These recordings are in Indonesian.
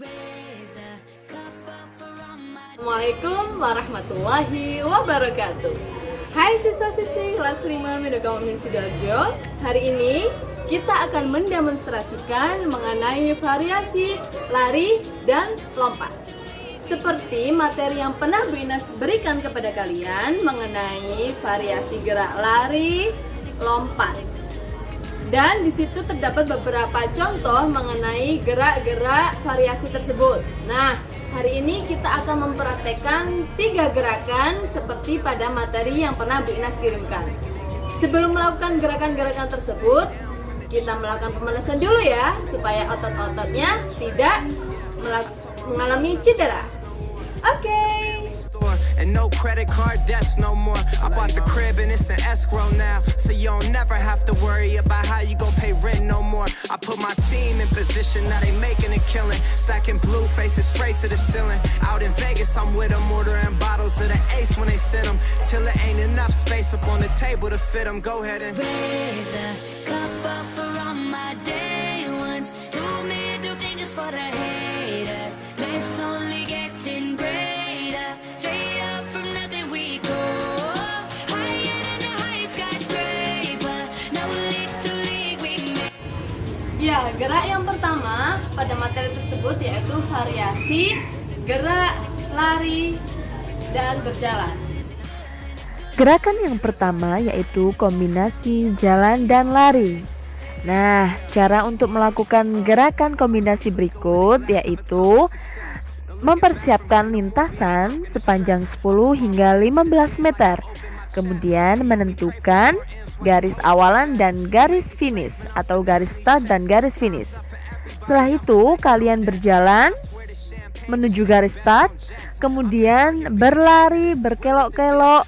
Assalamualaikum warahmatullahi wabarakatuh. Hai siswa-siswi kelas 5 Medogamin Sidoarjo. Hari ini kita akan mendemonstrasikan mengenai variasi lari dan lompat. Seperti materi yang pernah Bu Inas berikan kepada kalian mengenai variasi gerak lari, lompat. Dan di situ terdapat beberapa contoh mengenai gerak-gerak variasi tersebut. Nah, hari ini kita akan mempraktekkan 3 gerakan seperti pada materi yang pernah Bu Inas kirimkan. Sebelum melakukan gerakan-gerakan tersebut, kita melakukan pemanasan dulu ya, supaya otot-ototnya tidak mengalami cedera. Oke. And no credit card debts no more. I bought the crib and it's an escrow now, so you don't never have to worry about how you gon' pay rent no more. I put my team in position, now they making a killing, stacking blue faces straight to the ceiling. Out in Vegas, I'm with them, ordering bottles of the Ace when they send them, till there ain't enough space up on the table to fit them. Go ahead and raise a cup up for all my day ones. 2 middle fingers for the haters. Let's only get in greater. Straight up from nothing we go. Higher than the highest skyscraper. No little league we make. Ya, gerak yang pertama pada materi tersebut yaitu variasi gerak, lari, dan berjalan. Gerakan yang pertama yaitu kombinasi jalan dan lari. Nah, cara untuk melakukan gerakan kombinasi berikut yaitu mempersiapkan lintasan sepanjang 10 hingga 15 meter. Kemudian menentukan garis awalan dan garis finish atau garis start dan garis finish. Setelah itu kalian berjalan menuju garis start, kemudian berlari berkelok-kelok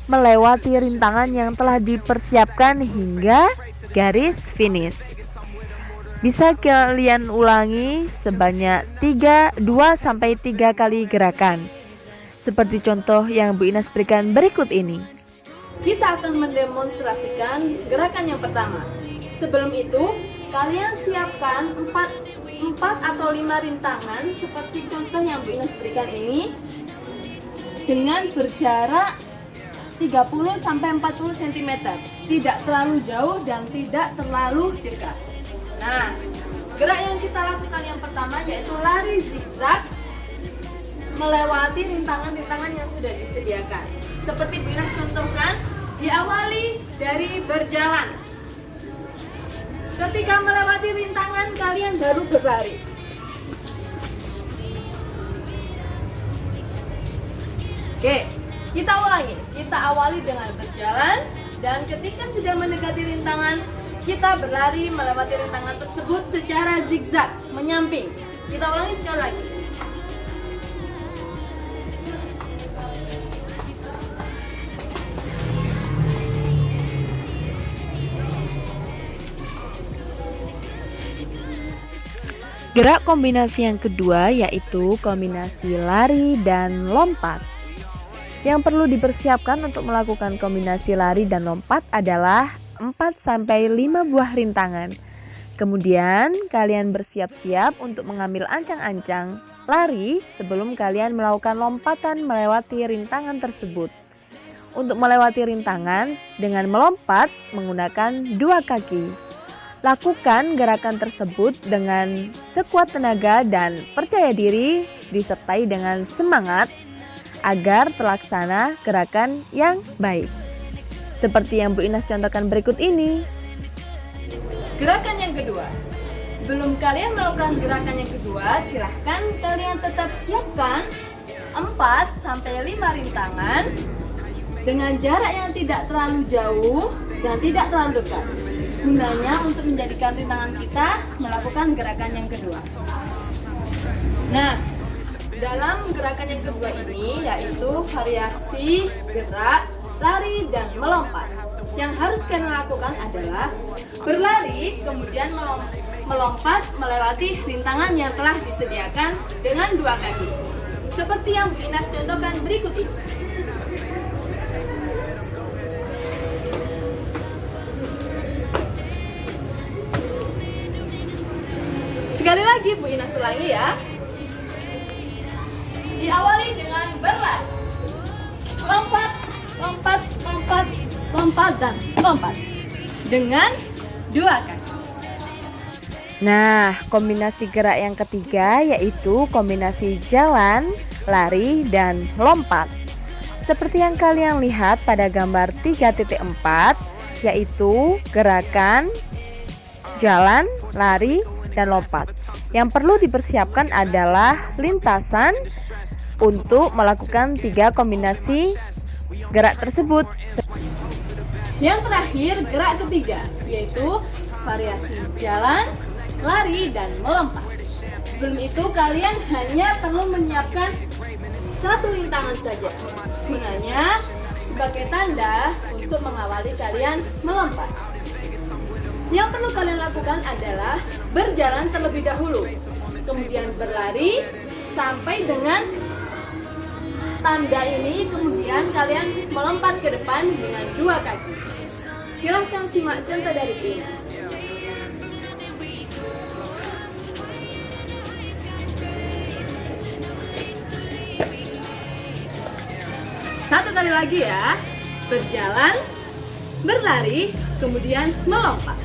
melewati rintangan yang telah dipersiapkan hingga garis finish. Bisa kalian ulangi sebanyak 2-3 kali gerakan. Seperti contoh yang Bu Inas berikan berikut ini. Kita akan mendemonstrasikan gerakan yang pertama. Sebelum itu, kalian siapkan 4 atau 5 rintangan seperti contoh yang Bu Inas berikan ini dengan berjarak 30-40 cm. Tidak terlalu jauh dan tidak terlalu dekat. Nah, gerak yang kita lakukan yang pertama yaitu lari zigzag melewati rintangan-rintangan yang sudah disediakan. Seperti Bu Inas contohkan, diawali dari berjalan. Ketika melewati rintangan, kalian baru berlari. Oke, kita ulangi. Kita awali dengan berjalan dan ketika sudah mendekati rintangan, kita berlari melewati rintangan tersebut secara zigzag, menyamping. Kita ulangi sekali lagi. Gerak kombinasi yang kedua yaitu kombinasi lari dan lompat. Yang perlu dipersiapkan untuk melakukan kombinasi lari dan lompat adalah 4-5 buah rintangan. Kemudian kalian bersiap-siap untuk mengambil ancang-ancang lari sebelum kalian melakukan lompatan melewati rintangan tersebut. Untuk melewati rintangan dengan melompat menggunakan 2 kaki. Lakukan gerakan tersebut dengan sekuat tenaga dan percaya diri disertai dengan semangat agar terlaksana gerakan yang baik. Seperti yang Bu Inas contohkan berikut ini. Gerakan yang kedua. Sebelum kalian melakukan gerakan yang kedua, silahkan kalian tetap siapkan 4-5 rintangan dengan jarak yang tidak terlalu jauh dan tidak terlalu dekat. Gunanya untuk menjadikan rintangan kita melakukan gerakan yang kedua. Nah, dalam gerakan yang kedua ini yaitu variasi gerak, lari, dan melompat. Yang harus kalian lakukan adalah berlari, kemudian melompat melewati rintangan yang telah disediakan dengan 2 kaki. Seperti yang Bu Inas contohkan berikut ini. Sekali lagi Bu Inas ulangi ya. Diawali dengan berlari. Lompat, lompat, lompat, lompat, dan lompat. Dengan 2 kaki. Nah, kombinasi gerak yang ketiga yaitu kombinasi jalan, lari, dan lompat. Seperti yang kalian lihat pada gambar 3.4, yaitu gerakan jalan, lari, dan lompat. Yang perlu dipersiapkan adalah lintasan untuk melakukan 3 kombinasi gerak tersebut. Yang terakhir, gerak ketiga, yaitu variasi jalan, lari, dan melompat. Sebelum itu, kalian hanya perlu menyiapkan 1 rintangan saja. Gunanya sebagai tanda untuk mengawali kalian melompat. Yang perlu kalian lakukan adalah berjalan terlebih dahulu, kemudian berlari sampai dengan tanda ini, kemudian kalian melompat ke depan dengan 2 kaki. Silahkan simak contoh dari ini. Satu kali lagi ya. Berjalan, berlari, kemudian melompat.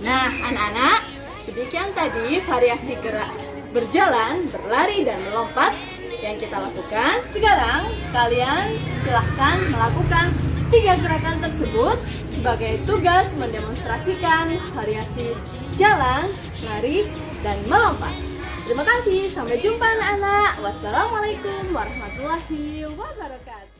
Nah, anak-anak, demikian tadi variasi gerak berjalan, berlari, dan melompat yang kita lakukan. Sekarang kalian silahkan melakukan 3 gerakan tersebut sebagai tugas mendemonstrasikan variasi jalan, lari, dan melompat. Terima kasih, sampai jumpa anak-anak. Wassalamualaikum warahmatullahi wabarakatuh.